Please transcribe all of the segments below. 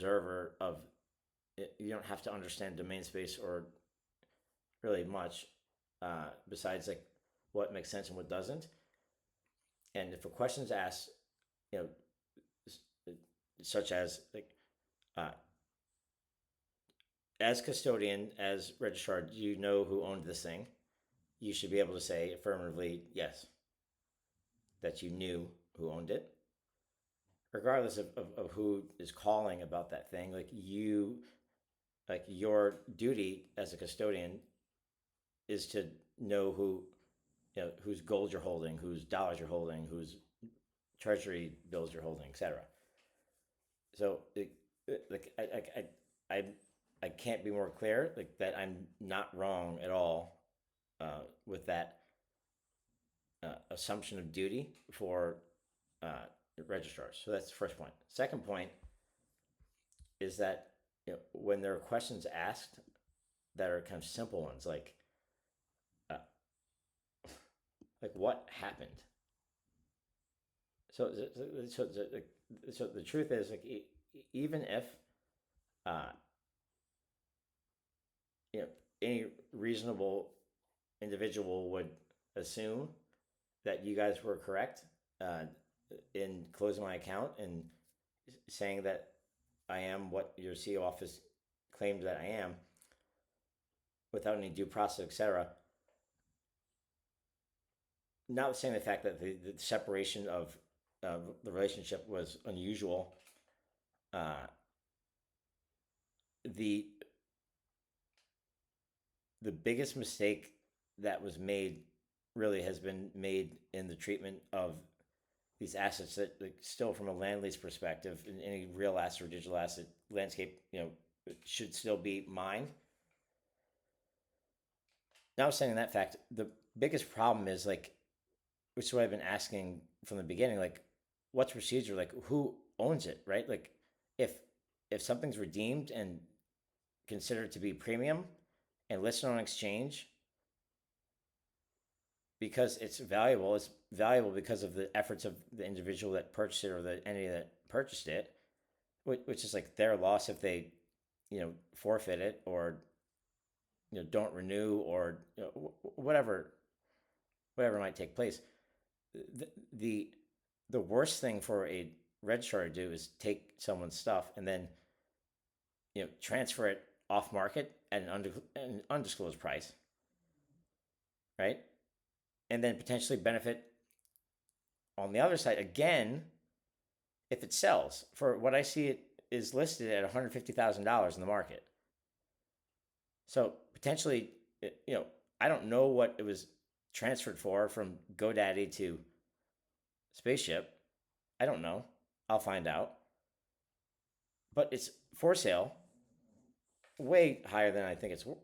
observer of it, you don't have to understand domain space or really much besides like what makes sense and what doesn't. And if a question's asked, you know, such as like, uh, as custodian, as registrar, do you know who owned this thing? You should be able to say affirmatively, yes, that you knew who owned it, regardless of who is calling about that thing. Like your duty as a custodian is to know who, whose gold you're holding, whose dollars you're holding, whose treasury bills you're holding, etc. So, like I can't be more clear. Like that, I'm not wrong at all with that assumption of duty for registrars. So that's the first point. Second point is that when there are questions asked that are kind of simple ones, uh, like what happened. So the truth is, like, even if uh, any reasonable individual would assume that you guys were correct in closing my account and saying that I am what your CEO office claimed that I am, without any due process, etc. Notwithstanding the fact that the separation of the relationship was unusual, uh, the the biggest mistake that was made really has been made in the treatment of these assets that, like, still from a land lease perspective, in any real asset or digital asset landscape, should still be mine. Now, saying that fact, the biggest problem is, like, which is what I've been asking from the beginning, like, what's procedure, like who owns it, right? Like, if something's redeemed and considered to be premium and listed on exchange because it's valuable because of the efforts of the individual that purchased it or the entity that purchased it, which is like their loss if they, forfeit it or, don't renew or, whatever might take place. The the worst thing for a registrar to do is take someone's stuff and then, transfer it off market at an undisclosed price, right? And then potentially benefit on the other side again if it sells. For what I see, it is listed at $150,000 in the market. So potentially, I don't know what it was transferred for from GoDaddy to Spaceship. I don't know. I'll find out. But it's for sale, way higher than I think it's what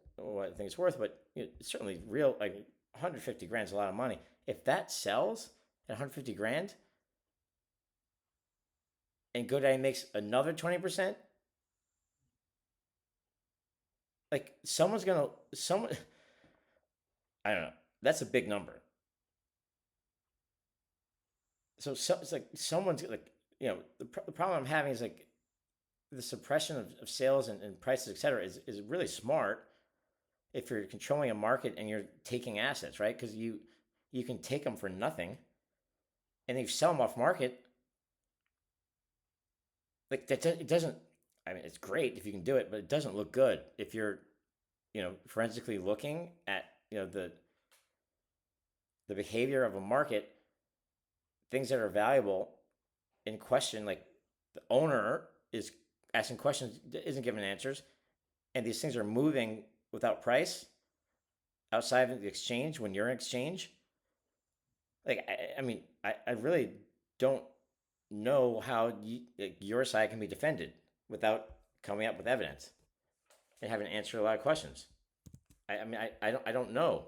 I think it's worth. But it's certainly real. Like 150 grand is a lot of money. If that sells at 150 grand, and GoDaddy makes another 20%, like someone. I don't know. That's a big number. So it's like someone's like, the problem I'm having is like the suppression of sales and prices, et cetera, is really smart if you're controlling a market and you're taking assets, right? Because you can take them for nothing, and if you sell them off market, like that, it doesn't. I mean, it's great if you can do it, but it doesn't look good if you're, forensically looking at, the behavior of a market, things that are valuable in question, like the owner is asking questions, isn't giving answers, and these things are moving without price outside of the exchange when you're in exchange. Like, I mean, I really don't know how your side can be defended without coming up with evidence and having to answer a lot of questions. I mean, I don't know.